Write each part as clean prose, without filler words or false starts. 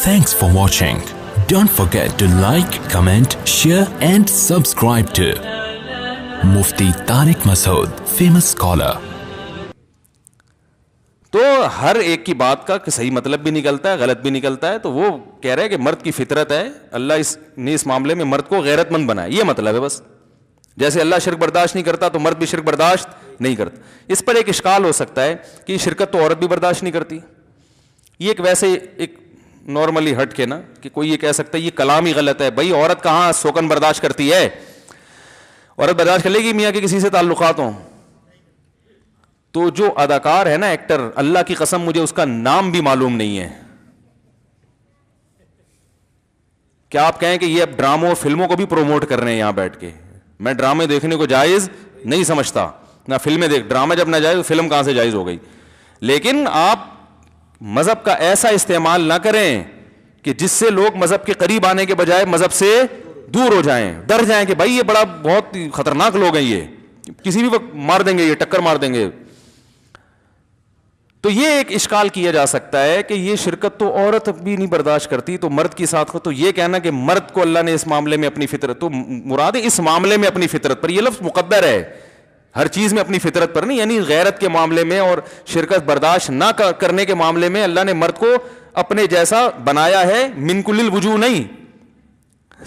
Thanks for watching. Don't forget to like, comment, share and subscribe to Mufti Tariq Masood, famous scholar. تو ہر ایک کی بات کا صحیح مطلب بھی نکلتا ہے, غلط بھی نکلتا ہے. تو وہ کہہ رہے ہیں کہ مرد کی فطرت ہے, اللہ نے اس معاملے میں مرد کو غیرت مند بنایا, یہ مطلب ہے بس. جیسے اللہ شرک برداشت نہیں کرتا تو مرد بھی شرک برداشت نہیں کرتا. اس پر ایک اشکال ہو سکتا ہے کہ شرکت تو عورت بھی برداشت نہیں کرتی. یہ ایک ویسے ایک نارملی ہٹ کے نا کہ کوئی یہ کہہ سکتا ہے یہ کلام ہی غلط ہے. بھائی عورت کہاں سوکن برداشت کرتی ہے؟ عورت برداشت کر لے گی میاں کے کسی سے تعلقات ہوں؟ تو جو اداکار ہے نا, ایکٹر, اللہ کی قسم مجھے اس کا نام بھی معلوم نہیں ہے. کیا آپ کہیں کہ یہ اب ڈراموں اور فلموں کو بھی پروموٹ کر رہے ہیں یہاں بیٹھ کے؟ میں ڈرامے دیکھنے کو جائز نہیں سمجھتا, نہ فلمیں ڈرامہ جب نہ جائز تو فلم کہاں سے جائز ہو گئی. لیکن آپ مذہب کا ایسا استعمال نہ کریں کہ جس سے لوگ مذہب کے قریب آنے کے بجائے مذہب سے دور ہو جائیں, ڈر جائیں کہ بھائی یہ بڑا بہت خطرناک لوگ ہیں, یہ کسی بھی وقت مار دیں گے, یہ ٹکر مار دیں گے. تو یہ ایک اشکال کیا جا سکتا ہے کہ یہ شرکت تو عورت بھی نہیں برداشت کرتی تو مرد کی ساتھ. تو یہ کہنا کہ مرد کو اللہ نے اس معاملے میں اپنی فطرت, تو مراد اس معاملے میں اپنی فطرت پر, یہ لفظ مقدر ہے, ہر چیز میں اپنی فطرت پر نہیں. یعنی غیرت کے معاملے میں اور شرکت برداشت نہ کرنے کے معاملے میں اللہ نے مرد کو اپنے جیسا بنایا ہے, من کل الوجوہ نہیں.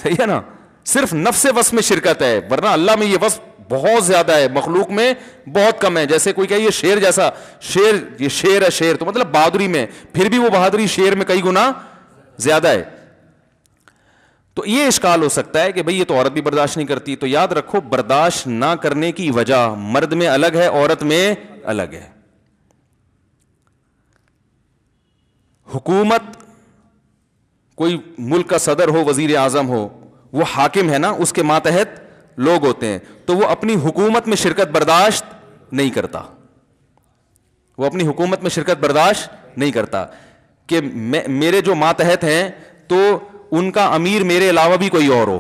صحیح ہے نا, صرف نفس وصف میں شرکت ہے, ورنہ اللہ میں یہ وصف بہت زیادہ ہے, مخلوق میں بہت کم ہے. جیسے کوئی کہ یہ شیر جیسا, شیر یہ شیر ہے, شیر تو مطلب بہادری میں, پھر بھی وہ بہادری شیر میں کئی گنا زیادہ ہے. تو یہ اشکال ہو سکتا ہے کہ بھئی یہ تو عورت بھی برداشت نہیں کرتی. تو یاد رکھو برداشت نہ کرنے کی وجہ مرد میں الگ ہے, عورت میں الگ ہے. حکومت, کوئی ملک کا صدر ہو, وزیر اعظم ہو, وہ حاکم ہے نا, اس کے ماتحت لوگ ہوتے ہیں, تو وہ اپنی حکومت میں شرکت برداشت نہیں کرتا. وہ اپنی حکومت میں شرکت برداشت نہیں کرتا کہ میرے جو ماتحت ہیں تو ان کا امیر میرے علاوہ بھی کوئی اور ہو.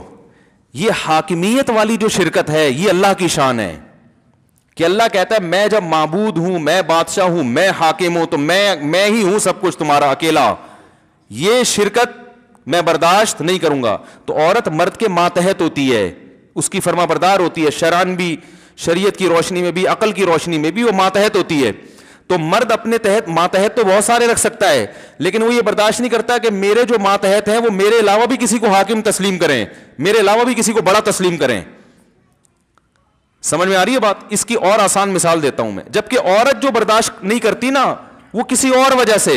یہ حاکمیت والی جو شرکت ہے یہ اللہ کی شان ہے کہ اللہ کہتا ہے میں جب معبود ہوں, میں بادشاہ ہوں, میں حاکم ہوں, تو میں ہی ہوں سب کچھ تمہارا اکیلا. یہ شرکت میں برداشت نہیں کروں گا. تو عورت مرد کے ماتحت ہوتی ہے, اس کی فرما بردار ہوتی ہے, شرعاً بھی, شریعت کی روشنی میں بھی, عقل کی روشنی میں بھی وہ ماتحت ہوتی ہے. تو مرد اپنے تحت ماتحت تو بہت سارے رکھ سکتا ہے, لیکن وہ یہ برداشت نہیں کرتا کہ میرے جو ماتحت ہیں وہ میرے علاوہ بھی کسی کو حاکم تسلیم کریں, میرے علاوہ بھی کسی کو بڑا تسلیم کریں. سمجھ میں آ رہی ہے بات؟ اس کی اور آسان مثال دیتا ہوں میں. جبکہ عورت جو برداشت نہیں کرتی نا, وہ کسی اور وجہ سے,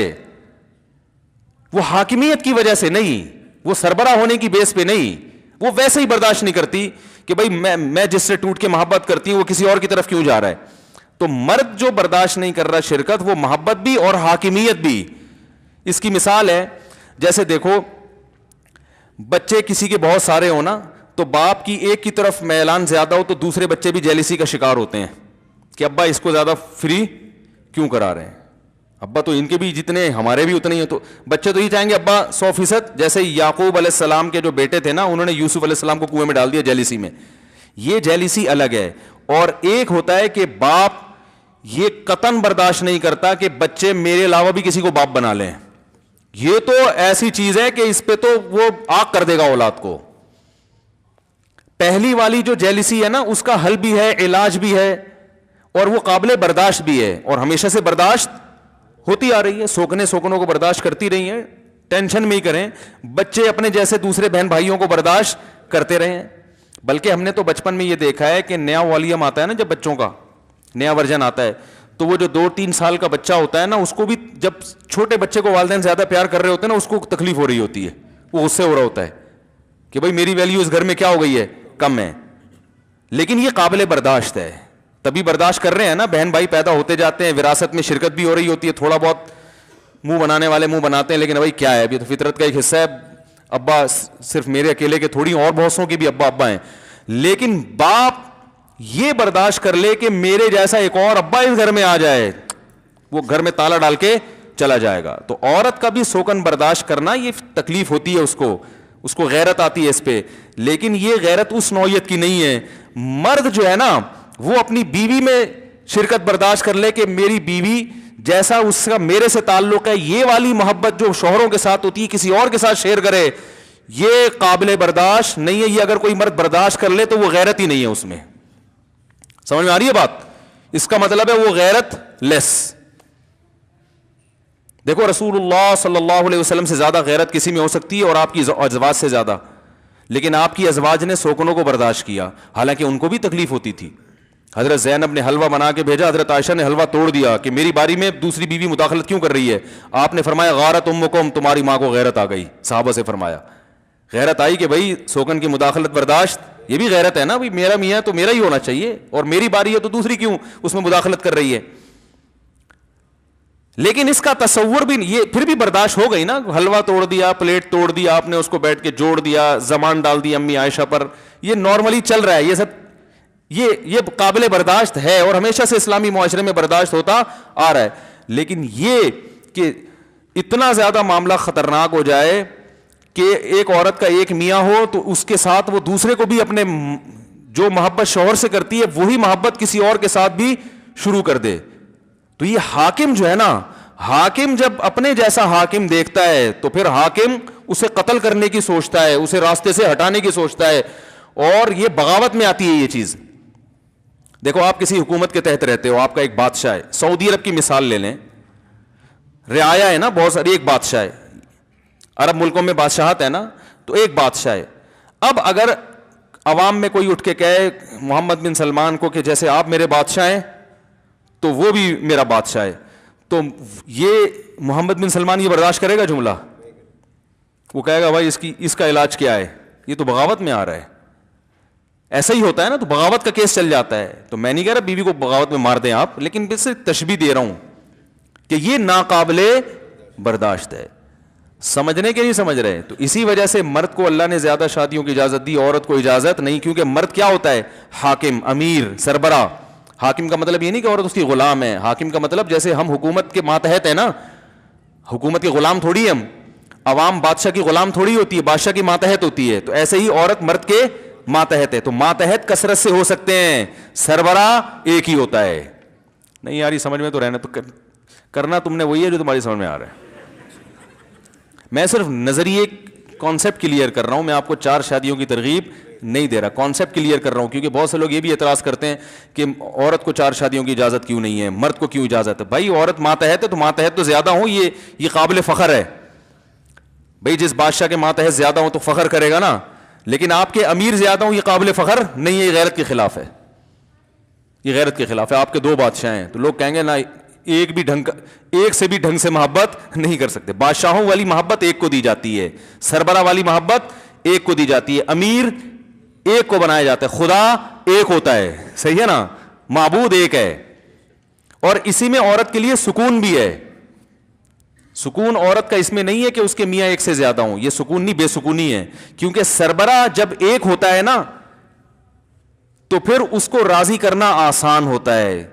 وہ حاکمیت کی وجہ سے نہیں, وہ سربراہ ہونے کی بیس پہ نہیں, وہ ویسے ہی برداشت نہیں کرتی کہ بھئی میں جس سے ٹوٹ کے محبت کرتی ہوں وہ کسی اور کی طرف کیوں جا رہا ہے. تو مرد جو برداشت نہیں کر رہا شرکت, وہ محبت بھی اور حاکمیت بھی. اس کی مثال ہے, جیسے دیکھو بچے کسی کے بہت سارے ہو نا, تو باپ کی ایک کی طرف میلان زیادہ ہو تو دوسرے بچے بھی جیلسی کا شکار ہوتے ہیں کہ ابا اس کو زیادہ فری کیوں کرا رہے ہیں, ابا تو ان کے بھی جتنے ہمارے بھی اتنے ہی ہیں. تو بچے تو یہ چاہیں گے ابا 100%, جیسے یعقوب علیہ السلام کے جو بیٹے تھے نا, انہوں نے یوسف علیہ السلام کو کنویں میں ڈال دیا جیلسی میں. یہ جیلسی الگ ہے. اور ایک ہوتا ہے کہ باپ یہ قطعاً برداشت نہیں کرتا کہ بچے میرے علاوہ بھی کسی کو باپ بنا لیں. یہ تو ایسی چیز ہے کہ اس پہ تو وہ آگ کر دے گا اولاد کو. پہلی والی جو جیلسی ہے نا, اس کا حل بھی ہے, علاج بھی ہے, اور وہ قابل برداشت بھی ہے, اور ہمیشہ سے برداشت ہوتی آ رہی ہے. سوکنوں کو برداشت کرتی رہی ہیں, ٹینشن میں ہی کریں. بچے اپنے جیسے دوسرے بہن بھائیوں کو برداشت کرتے رہے ہیں. بلکہ ہم نے تو بچپن میں یہ دیکھا ہے کہ نیا والیوم آتا ہے نا, جب بچوں کا نیا ورژن آتا ہے, تو وہ جو 2-3 سال کا بچہ ہوتا ہے نا, اس کو بھی جب چھوٹے بچے کو والدین زیادہ پیار کر رہے ہوتے ہیں نا, اس کو تکلیف ہو رہی ہوتی ہے, وہ غصے ہو رہا ہوتا ہے کہ بھائی میری ویلیو اس گھر میں کیا ہو گئی ہے, کم ہے. لیکن یہ قابل برداشت ہے, تبھی برداشت کر رہے ہیں نا. بہن بھائی پیدا ہوتے جاتے ہیں, وراثت میں شرکت بھی ہو رہی ہوتی ہے, تھوڑا بہت منہ بنانے والے منہ بناتے ہیں, لیکن بھائی کیا ہے, ابھی تو فطرت کا ایک حصہ ہے. ابا صرف میرے اکیلے کے تھوڑی, اور بہت سوں کے بھی ابا ہیں. لیکن باپ یہ برداشت کر لے کہ میرے جیسا ایک اور ابا اس گھر میں آ جائے, وہ گھر میں تالا ڈال کے چلا جائے گا. تو عورت کا بھی سوکن برداشت کرنا یہ تکلیف ہوتی ہے, اس کو غیرت آتی ہے اس پہ, لیکن یہ غیرت اس نوعیت کی نہیں ہے. مرد جو ہے نا, وہ اپنی بیوی میں شرکت برداشت کر لے کہ میری بیوی جیسا اس کا میرے سے تعلق ہے، یہ والی محبت جو شوہروں کے ساتھ ہوتی ہے کسی اور کے ساتھ شیئر کرے، یہ قابل برداشت نہیں ہے. یہ اگر کوئی مرد برداشت کر لے تو وہ غیرت ہی نہیں ہے اس میں. سمجھ میں آ رہی ہے بات؟ اس کا مطلب ہے وہ غیرت لیس. دیکھو رسول اللہ صلی اللہ علیہ وسلم سے زیادہ غیرت کسی میں ہو سکتی ہے اور آپ کی ازواج سے زیادہ، لیکن آپ کی ازواج نے سوکنوں کو برداشت کیا، حالانکہ ان کو بھی تکلیف ہوتی تھی. حضرت زینب نے حلوہ بنا کے بھیجا، حضرت عائشہ نے حلوہ توڑ دیا کہ میری باری میں دوسری بیوی مداخلت کیوں کر رہی ہے. آپ نے فرمایا غارت امکم، تمہاری ماں کو غیرت آ گئی. صحابہ سے فرمایا غیرت آئی کہ بھائی سوکن کی مداخلت برداشت، یہ بھی غیرت ہے نا بھائی، میرا میاں تو میرا ہی ہونا چاہیے اور میری باری ہے تو دوسری کیوں اس میں مداخلت کر رہی ہے. لیکن اس کا تصور بھی یہ پھر بھی برداشت ہو گئی نا. حلوہ توڑ دیا، پلیٹ توڑ دیا آپ نے، اس کو بیٹھ کے جوڑ دیا، زبان ڈال دی امی عائشہ پر، یہ نارملی چل رہا ہے. یہ سب یہ قابل برداشت ہے اور ہمیشہ سے اسلامی معاشرے میں برداشت ہوتا آ رہا ہے. لیکن یہ کہ اتنا زیادہ معاملہ خطرناک ہو جائے کہ ایک عورت کا ایک میاں ہو تو اس کے ساتھ وہ دوسرے کو بھی اپنے جو محبت شوہر سے کرتی ہے وہی محبت کسی اور کے ساتھ بھی شروع کر دے. تو یہ حاکم جو ہے نا، حاکم جب اپنے جیسا حاکم دیکھتا ہے تو پھر حاکم اسے قتل کرنے کی سوچتا ہے، اسے راستے سے ہٹانے کی سوچتا ہے، اور یہ بغاوت میں آتی ہے یہ چیز. دیکھو آپ کسی حکومت کے تحت رہتے ہو، آپ کا ایک بادشاہ ہے. سعودی عرب کی مثال لے لیں، رعایا ہے نا بہت ساری، ایک بادشاہ ہے. عرب ملکوں میں بادشاہت ہے نا، تو ایک بادشاہ ہے. اب اگر عوام میں کوئی اٹھ کے کہے محمد بن سلمان کو کہ جیسے آپ میرے بادشاہ ہیں تو وہ بھی میرا بادشاہ ہے، تو یہ محمد بن سلمان یہ برداشت کرے گا جملہ؟ وہ کہے گا بھائی اس کا علاج کیا ہے، یہ تو بغاوت میں آ رہا ہے. ایسا ہی ہوتا ہے نا، تو بغاوت کا کیس چل جاتا ہے. تو میں نہیں کہہ رہا بیوی کو بغاوت میں مار دیں آپ، لیکن بس تشبیہ دے رہا ہوں کہ یہ ناقابل برداشت ہے. سمجھنے کے نہیں سمجھ رہے. تو اسی وجہ سے مرد کو اللہ نے زیادہ شادیوں کی اجازت دی، عورت کو اجازت نہیں، کیونکہ مرد کیا ہوتا ہے؟ حاکم، امیر، سربراہ. حاکم کا مطلب یہ نہیں کہ عورت اس کی غلام ہے. حاکم کا مطلب جیسے ہم حکومت کے ماتحت ہیں نا، حکومت کے غلام تھوڑی ہم، عوام بادشاہ کی غلام تھوڑی ہوتی ہے، بادشاہ کی ماتحت ہوتی ہے. تو ایسے ہی عورت مرد کے ماتحت ہے. تو ماتحت کثرت سے ہو سکتے ہیں، سربراہ ایک ہی ہوتا ہے. نہیں یار یہ سمجھ میں تو رہنا، تو کرنا تم نے وہی ہے جو تمہاری سمجھ میں آ رہا ہے. میں صرف نظریے کانسیپٹ کلیئر کر رہا ہوں، میں آپ کو 4 شادیوں کی ترغیب نہیں دے رہا، کانسیپٹ کلیئر کر رہا ہوں. کیونکہ بہت سے لوگ یہ بھی اعتراض کرتے ہیں کہ عورت کو 4 شادیوں کی اجازت کیوں نہیں ہے، مرد کو کیوں اجازت ہے. بھائی عورت ماتحت ہے تو ماتحت تو زیادہ ہوں، یہ قابل فخر ہے. بھائی جس بادشاہ کے ماتحت زیادہ ہوں تو فخر کرے گا نا، لیکن آپ کے امیر زیادہ ہوں یہ قابل فخر نہیں ہے، یہ غیرت کے خلاف ہے. یہ غیرت کے خلاف ہے. آپ کے 2 بادشاہ ہیں تو لوگ کہیں گے نا ایک سے بھی ڈھنگ سے محبت نہیں کر سکتے. بادشاہوں والی محبت ایک کو دی جاتی ہے، سربراہ والی محبت ایک کو دی جاتی ہے، امیر ایک کو بنایا جاتا ہے، خدا ایک ہوتا ہے. صحیح ہے نا، معبود ایک ہے. اور اسی میں عورت کے لیے سکون بھی ہے. سکون عورت کا اس میں نہیں ہے کہ اس کے میاں ایک سے زیادہ ہوں، یہ سکون نہیں، بے سکونی ہے. کیونکہ سربراہ جب ایک ہوتا ہے نا تو پھر اس کو راضی کرنا آسان ہوتا ہے،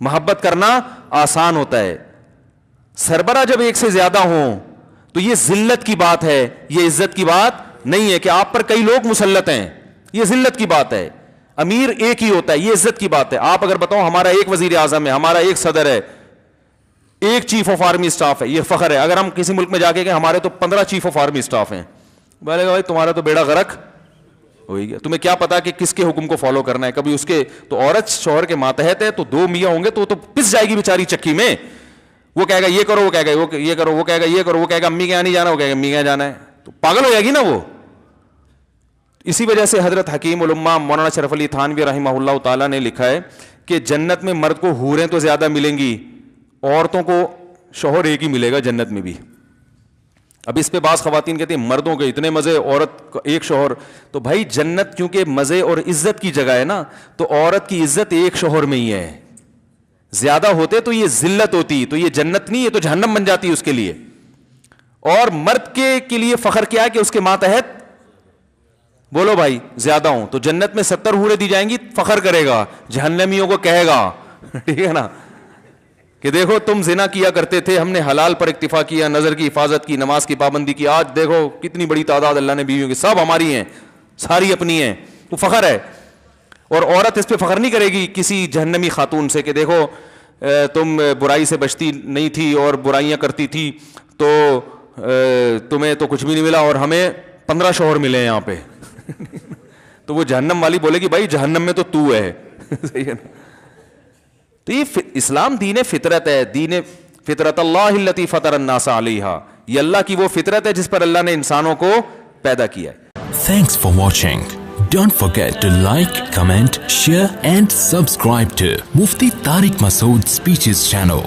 محبت کرنا آسان ہوتا ہے. سربراہ جب ایک سے زیادہ ہوں تو یہ ذلت کی بات ہے، یہ عزت کی بات نہیں ہے کہ آپ پر کئی لوگ مسلط ہیں، یہ ذلت کی بات ہے. امیر ایک ہی ہوتا ہے، یہ عزت کی بات ہے. آپ اگر بتاؤ ہمارا ایک وزیر اعظم ہے، ہمارا ایک صدر ہے، ایک چیف آف آرمی اسٹاف ہے، یہ فخر ہے. اگر ہم کسی ملک میں جا کے کہ ہمارے تو 15 چیف آف آرمی اسٹاف ہیں، بولے گا بھائی تمہارا تو بیڑا غرق ہو گیا، تمہیں کیا پتا کہ کس کے حکم کو فالو کرنا ہے. کبھی اس کے تو عورت شوہر کے ماتحت ہے تو 2 میاں ہوں گے تو وہ تو پس جائے گی بیچاری چکی میں. وہ کہے گا یہ کرو، وہ کہے گا یہ کرو، وہ کہے گا یہ کرو، وہ کہے گا امی کے یہاں نہیں جانا، وہ کہے گا امی کے یہاں جانا ہے. تو پاگل ہو جائے گی نا وہ. اسی وجہ سے حضرت حکیم الامہ مولانا شرف علی تھانوی رحمہ اللہ تعالیٰ نے لکھا ہے کہ جنت میں مرد کو حوریں تو زیادہ ملیں گی، عورتوں کو شوہر ایک ہی ملے گا جنت میں بھی. اب اس پہ بعض خواتین کہتی ہیں مردوں کے اتنے مزے، عورت کا ایک شوہر. تو بھائی جنت کیونکہ مزے اور عزت کی جگہ ہے نا، تو عورت کی عزت ایک شوہر میں ہی ہے. زیادہ ہوتے تو یہ ذلت ہوتی، تو یہ جنت نہیں، یہ تو جہنم بن جاتی اس کے لیے. اور مرد کے لیے فخر کیا ہے کہ اس کے ماتحت بولو بھائی زیادہ ہوں، تو جنت میں 70 حوریں دی جائیں گی، فخر کرے گا، جہنمیوں کو کہے گا ٹھیک ہے نا کہ دیکھو تم زنا کیا کرتے تھے، ہم نے حلال پر اکتفا کیا، نظر کی حفاظت کی، نماز کی پابندی کی، آج دیکھو کتنی بڑی تعداد اللہ نے بیویوں کی، سب ہماری ہیں، ساری اپنی ہیں. تو فخر ہے. اور عورت اس پہ فخر نہیں کرے گی کسی جہنمی خاتون سے کہ دیکھو تم برائی سے بچتی نہیں تھی اور برائیاں کرتی تھی تو تمہیں تو کچھ بھی نہیں ملا اور ہمیں 15 شوہر ملے ہیں یہاں پہ. تو وہ جہنم والی بولے گی بھائی جہنم میں تو ہے. صحیح ہے نا. تو یہ اسلام دین فطرت ہے, دین فطرت اللہ التی فطر الناس علیہا, یہ اللہ کی وہ فطرت ہے جس پر اللہ نے انسانوں کو پیدا کیا ہے. Thanks for watching. Don't forget to like, comment, share and subscribe to Mufti Tariq Masood Speeches channel.